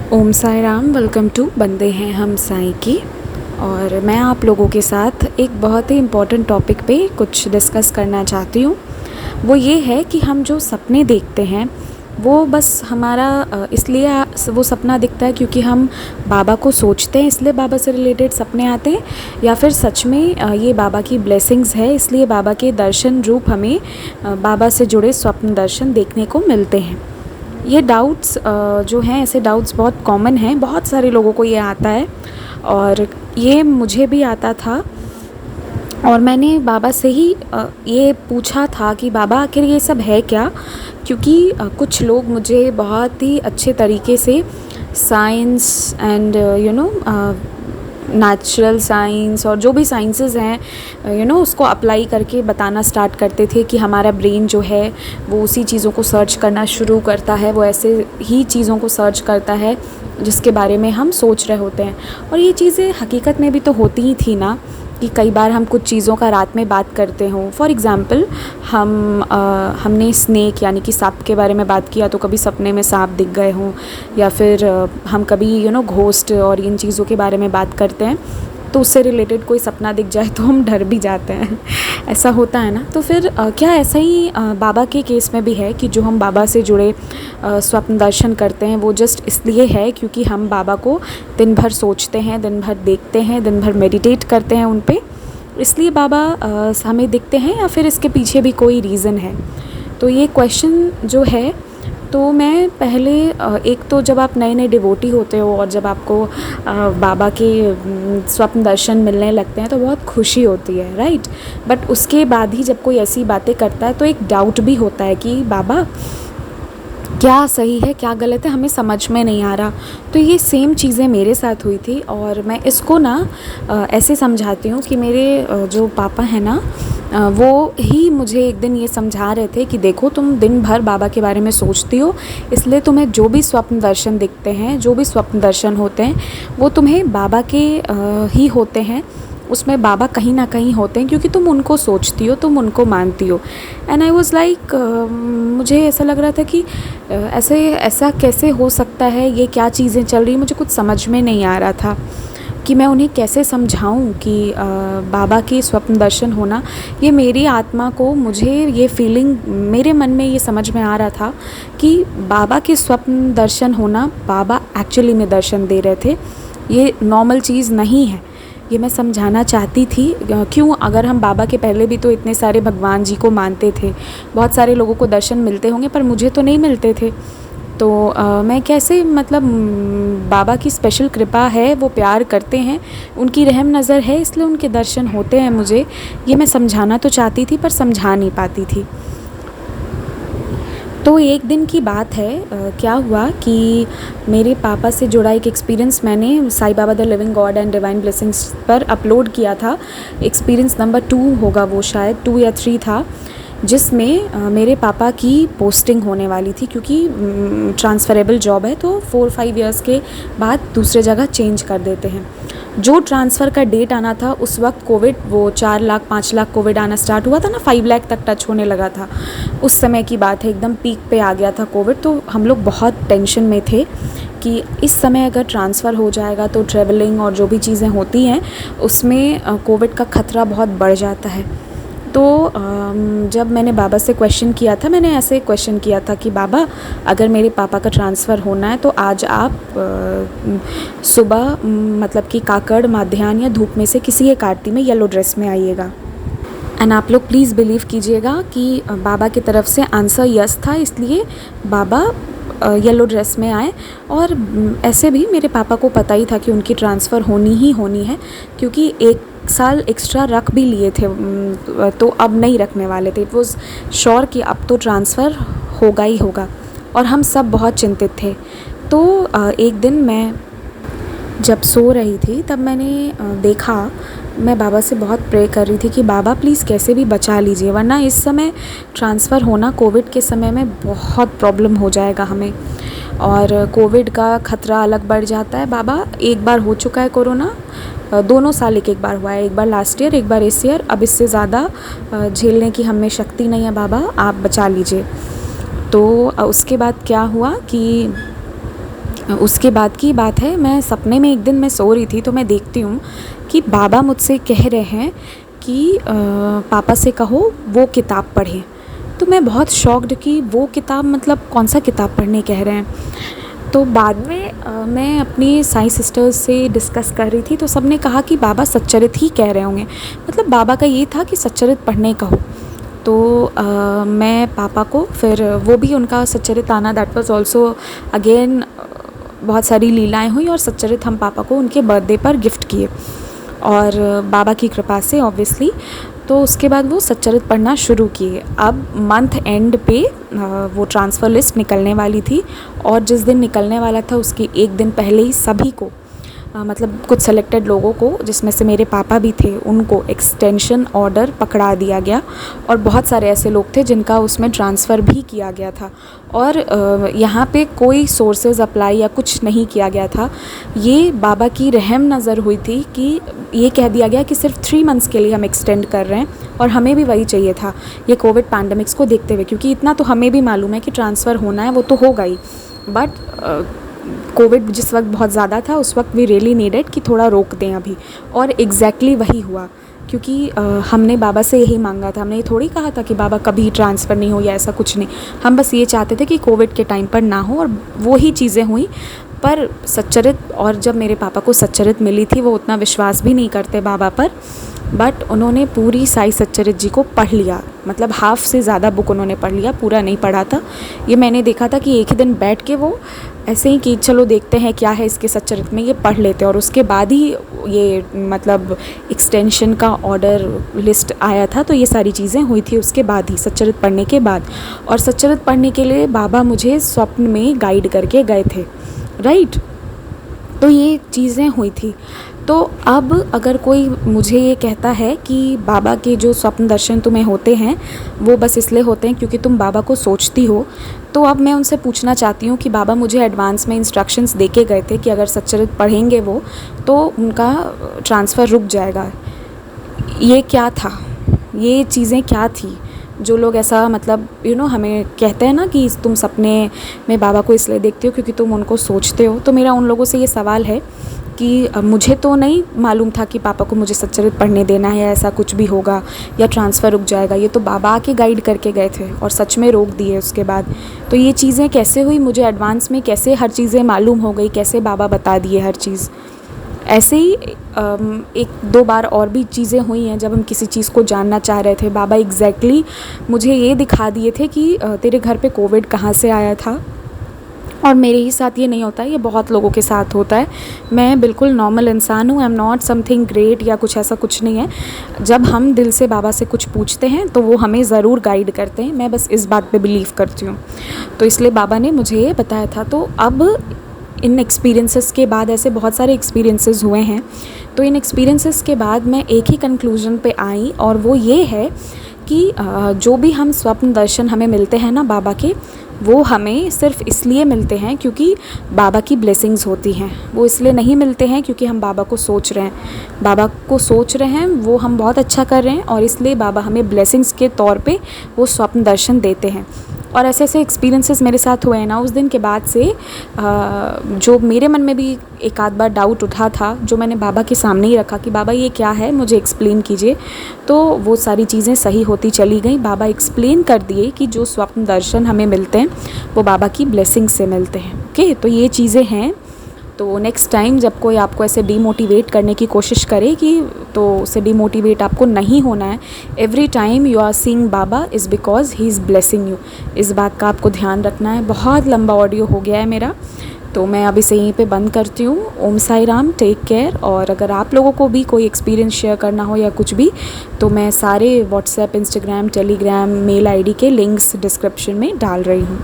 Om Sai Ram. Welcome to बंदे हैं हम साई की। और मैं आप लोगों के साथ एक बहुत ही इम्पॉर्टेंट टॉपिक पे कुछ डिस्कस करना चाहती हूँ। वो ये है कि हम जो सपने देखते हैं वो बस हमारा इसलिए वो सपना दिखता है क्योंकि हम बाबा को सोचते हैं, इसलिए बाबा से रिलेटेड सपने आते हैं, या फिर सच में ये बाबा की ब्लेसिंग्स है, इसलिए बाबा के दर्शन रूप हमें बाबा से जुड़े स्वप्न दर्शन देखने को मिलते हैं। ये डाउट्स जो हैं, ऐसे डाउट्स बहुत कॉमन हैं, बहुत सारे लोगों को ये आता है और ये मुझे भी आता था। और मैंने बाबा से ही ये पूछा था कि बाबा आखिर ये सब है क्या, क्योंकि कुछ लोग मुझे बहुत ही अच्छे तरीके से साइंस एंड नेचुरल साइंस और जो भी साइंसेस हैं उसको अप्लाई करके बताना स्टार्ट करते थे कि हमारा ब्रेन जो है वो उसी चीज़ों को सर्च करना शुरू करता है, वो ऐसे ही चीज़ों को सर्च करता है जिसके बारे में हम सोच रहे होते हैं। और ये चीज़ें हकीकत में भी तो होती ही थी ना, कि कई बार हम कुछ चीज़ों का रात में बात करते हों। फॉर एग्ज़ाम्पल हमने स्नेक यानी कि सांप के बारे में बात किया तो कभी सपने में सांप दिख गए हों, या फिर हम कभी घोस्ट और इन चीज़ों के बारे में बात करते हैं तो उससे रिलेटेड कोई सपना दिख जाए तो हम डर भी जाते हैं। ऐसा होता है ना। तो फिर क्या ऐसा ही बाबा के केस में भी है कि जो हम बाबा से जुड़े स्वप्न दर्शन करते हैं वो जस्ट इसलिए है क्योंकि हम बाबा को दिन भर सोचते हैं, दिन भर देखते हैं, दिन भर मेडिटेट करते हैं उन पे, इसलिए बाबा हमें दिखते हैं, या फिर इसके पीछे भी कोई रीज़न है? तो ये क्वेश्चन जो है, तो मैं पहले एक तो जब आप नए नए डिवोटी होते हो और जब आपको बाबा के स्वप्न दर्शन मिलने लगते हैं तो बहुत खुशी होती है, राइट। बट उसके बाद ही जब कोई ऐसी बातें करता है तो एक डाउट भी होता है कि बाबा क्या सही है क्या गलत है, हमें समझ में नहीं आ रहा। तो ये सेम चीज़ें मेरे साथ हुई थी और मैं इसको ना ऐसे समझाती हूँ कि मेरे जो पापा हैं ना, वो ही मुझे एक दिन ये समझा रहे थे कि देखो, तुम दिन भर बाबा के बारे में सोचती हो, इसलिए तुम्हें जो भी स्वप्न दर्शन दिखते हैं, जो भी स्वप्न दर्शन होते हैं, वो तुम्हें बाबा के ही होते हैं। उसमें बाबा कहीं ना कहीं होते हैं क्योंकि तुम उनको सोचती हो, तुम उनको मानती हो। एंड आई वॉज़ लाइक, मुझे ऐसा लग रहा था कि ऐसा कैसे हो सकता है, ये क्या चीज़ें चल रही, मुझे कुछ समझ में नहीं आ रहा था कि मैं उन्हें कैसे समझाऊं कि बाबा के स्वप्न दर्शन होना, ये मेरी आत्मा को, मुझे ये फीलिंग, मेरे मन में ये समझ में आ रहा था कि बाबा के स्वप्न दर्शन होना, बाबा एक्चुअली में दर्शन दे रहे थे, ये नॉर्मल चीज़ नहीं है। ये मैं समझाना चाहती थी। क्यों, अगर हम बाबा के पहले भी तो इतने सारे भगवान जी को मानते थे, बहुत सारे लोगों को दर्शन मिलते होंगे, पर मुझे तो नहीं मिलते थे। तो मैं कैसे, मतलब बाबा की स्पेशल कृपा है, वो प्यार करते हैं, उनकी रहम नज़र है, इसलिए उनके दर्शन होते हैं मुझे। ये मैं समझाना तो चाहती थी पर समझा नहीं पाती थी। तो एक दिन की बात है, क्या हुआ कि मेरे पापा से जुड़ा एक एक्सपीरियंस मैंने Sai Baba the living God and divine blessings पर अपलोड किया था। एक्सपीरियंस नंबर 2 होगा वो, शायद 2 या 3 था, जिसमें मेरे पापा की पोस्टिंग होने वाली थी, क्योंकि ट्रांसफ़रेबल जॉब है तो 4-5 इयर्स के बाद दूसरे जगह चेंज कर देते हैं। जो ट्रांसफ़र का डेट आना था उस वक्त कोविड, वो 4 लाख 5 लाख कोविड आना स्टार्ट हुआ था ना, 5 लाख तक टच होने लगा था। उस समय की बात है, एकदम पीक पे आ गया था कोविड। तो हम लोग बहुत टेंशन में थे कि इस समय अगर ट्रांसफ़र हो जाएगा तो ट्रैवलिंग और जो भी चीज़ें होती हैं उसमें कोविड का ख़तरा बहुत बढ़ जाता है। तो जब मैंने बाबा से क्वेश्चन किया था, मैंने ऐसे क्वेश्चन किया था कि बाबा, अगर मेरे पापा का ट्रांसफ़र होना है तो आज आप सुबह, मतलब कि काकड़, माध्याह्न या धूप में से किसी एक आरती में येलो ड्रेस में आइएगा। एंड आप लोग प्लीज़ बिलीव कीजिएगा कि बाबा की तरफ से आंसर यस था, इसलिए बाबा येलो ड्रेस में आए। और ऐसे भी मेरे पापा को पता ही था कि उनकी ट्रांसफ़र होनी ही होनी है, क्योंकि 1 साल एक्स्ट्रा रख भी लिए थे, तो अब नहीं रखने वाले थे। इट वॉज़ श्योर कि अब तो ट्रांसफ़र होगा ही होगा, और हम सब बहुत चिंतित थे। तो एक दिन मैं जब सो रही थी तब मैंने देखा, मैं बाबा से बहुत प्रे कर रही थी कि बाबा प्लीज़ कैसे भी बचा लीजिए, वरना इस समय ट्रांसफ़र होना कोविड के समय में बहुत प्रॉब्लम हो जाएगा हमें, और कोविड का ख़तरा अलग बढ़ जाता है। बाबा, एक बार हो चुका है कोरोना, दोनों साल एक बार हुआ है, एक बार लास्ट ईयर, एक बार इस ईयर, अब इससे ज़्यादा झेलने की हमें शक्ति नहीं है, बाबा आप बचा लीजिए। तो उसके बाद क्या हुआ कि उसके बाद की बात है, मैं सपने में एक दिन मैं सो रही थी तो मैं देखती हूँ कि बाबा मुझसे कह रहे हैं कि पापा से कहो वो किताब पढ़ें। तो मैं बहुत शॉक्ड कि वो किताब मतलब कौन सा किताब पढ़ने कह रहे हैं। तो बाद में मैं अपनी साई सिस्टर्स से डिस्कस कर रही थी तो सब ने कहा कि बाबा सच्चरित ही कह रहे होंगे, मतलब बाबा का ये था कि सच्चरित पढ़ने का हो। तो मैं पापा को फिर वो भी उनका सच्चरित आना, दैट वाज आल्सो अगेन बहुत सारी लीलाएं हुई और सच्चरित हम पापा को उनके बर्थडे पर गिफ्ट किए और बाबा की कृपा से ऑब्वियसली। तो उसके बाद वो सच्चरित पढ़ना शुरू किए। अब मंथ एंड पे वो ट्रांसफ़र लिस्ट निकलने वाली थी और जिस दिन निकलने वाला था उसके एक दिन पहले ही सभी को मतलब कुछ सेलेक्टेड लोगों को, जिसमें से मेरे पापा भी थे, उनको एक्सटेंशन ऑर्डर पकड़ा दिया गया और बहुत सारे ऐसे लोग थे जिनका उसमें ट्रांसफ़र भी किया गया था और यहाँ पे कोई सोर्सेज अप्लाई या कुछ नहीं किया गया था। ये बाबा की रहम नज़र हुई थी कि ये कह दिया गया कि सिर्फ 3 मंथ्स के लिए हम एक्सटेंड कर रहे हैं और हमें भी वही चाहिए था ये कोविड पैंडमिक्स को देखते हुए, क्योंकि इतना तो हमें भी मालूम है कि ट्रांसफ़र होना है, वो तो होगा ही, बट कोविड जिस वक्त बहुत ज़्यादा था उस वक्त वी रियली नीडेड कि थोड़ा रोक दें अभी। और एग्जैक्टली वही हुआ, क्योंकि हमने बाबा से यही मांगा था। हमने ये थोड़ी कहा था कि बाबा कभी ट्रांसफ़र नहीं हो या ऐसा कुछ नहीं, हम बस ये चाहते थे कि कोविड के टाइम पर ना हो और वो ही चीज़ें हुई। पर सच्चरित, और जब मेरे पापा को सच्चरित मिली थी वो उतना विश्वास भी नहीं करते बाबा पर, बट उन्होंने पूरी साई सच्चरित जी को पढ़ लिया, मतलब हाफ़ से ज़्यादा बुक उन्होंने पढ़ लिया, पूरा नहीं पढ़ा था। ये मैंने देखा था कि एक ही दिन बैठ के वो ऐसे ही कि चलो देखते हैं क्या है इसके सच्चरित में, ये पढ़ लेते, और उसके बाद ही ये मतलब एक्सटेंशन का ऑर्डर लिस्ट आया था। तो ये सारी चीज़ें हुई थी उसके बाद ही, सच्चरित पढ़ने के बाद। और सच्चरित पढ़ने के लिए बाबा मुझे स्वप्न में गाइड करके गए थे, राइट। तो ये चीज़ें हुई थी। तो अब अगर कोई मुझे ये कहता है कि बाबा के जो स्वप्न दर्शन तुम्हें होते हैं वो बस इसलिए होते हैं क्योंकि तुम बाबा को सोचती हो, तो अब मैं उनसे पूछना चाहती हूँ कि बाबा मुझे एडवांस में इंस्ट्रक्शंस दे के गए थे कि अगर सच्चरित पढ़ेंगे वो तो उनका ट्रांसफ़र रुक जाएगा। ये क्या था, ये चीज़ें क्या थी जो लोग ऐसा मतलब हमें कहते हैं ना कि तुम सपने में बाबा को इसलिए देखते हो क्योंकि तुम उनको सोचते हो। तो मेरा उन लोगों से ये सवाल है कि मुझे तो नहीं मालूम था कि पापा को मुझे सच्चरित पढ़ने देना है, ऐसा कुछ भी होगा या ट्रांसफ़र रुक जाएगा। ये तो बाबा आके गाइड करके गए थे और सच में रोक दिए उसके बाद। तो ये चीज़ें कैसे हुई, मुझे एडवांस में कैसे हर चीज़ें मालूम हो गई, कैसे बाबा बता दिए हर चीज़। ऐसे ही 1-2 बार और भी चीज़ें हुई हैं जब हम किसी चीज़ को जानना चाह रहे थे, बाबा एग्जैक्टली मुझे ये दिखा दिए थे कि तेरे घर पे कोविड कहाँ से आया था। और मेरे ही साथ ये नहीं होता है, ये बहुत लोगों के साथ होता है। मैं बिल्कुल नॉर्मल इंसान हूँ, I am not something great या कुछ ऐसा कुछ नहीं है। जब हम दिल से बाबा से कुछ पूछते हैं तो वो हमें ज़रूर गाइड करते हैं, मैं बस इस बात पे बिलीव करती हूँ। तो इसलिए बाबा ने मुझे ये बताया था। तो अब इन एक्सपीरियंसेस के बाद, ऐसे बहुत सारे एक्सपीरियंसेस हुए हैं, तो इन एक्सपीरियंसेस के बाद मैं एक ही कंक्लूजन पे आई और वो ये है कि जो भी हम स्वप्न दर्शन हमें मिलते हैं ना बाबा के, वो हमें सिर्फ़ इसलिए मिलते हैं क्योंकि बाबा की ब्लेसिंग्स होती हैं। वो इसलिए नहीं मिलते हैं क्योंकि हम बाबा को सोच रहे हैं, बाबा को सोच रहे हैं, वो हम बहुत अच्छा कर रहे हैं और इसलिए बाबा हमें ब्लेसिंग्स के तौर पे वो स्वप्न दर्शन देते हैं। और ऐसे ऐसे एक्सपीरियंसेस मेरे साथ हुए हैं ना, उस दिन के बाद से जो मेरे मन में भी एक आध बार डाउट उठा था, जो मैंने बाबा के सामने ही रखा कि बाबा ये क्या है, मुझे एक्सप्लेन कीजिए, तो वो सारी चीज़ें सही होती चली गई। बाबा एक्सप्लेन कर दिए कि जो स्वप्न दर्शन हमें मिलते हैं वो बाबा की ब्लेसिंग से मिलते हैं। ओके, तो ये चीज़ें हैं। तो नेक्स्ट टाइम जब कोई आपको ऐसे डीमोटिवेट करने की कोशिश करे कि, तो उसे डीमोटिवेट आपको नहीं होना है। Every time you are seeing Baba is because he is blessing you. इस बात का आपको ध्यान रखना है। बहुत लंबा ऑडियो हो गया है मेरा, तो मैं अभी से यहीं पे बंद करती हूँ। ओम साई राम, टेक केयर। और अगर आप लोगों को भी कोई एक्सपीरियंस शेयर करना हो या कुछ भी, तो मैं सारे WhatsApp, Instagram, Telegram, mail ID के लिंक्स डिस्क्रिप्शन में डाल रही हूँ।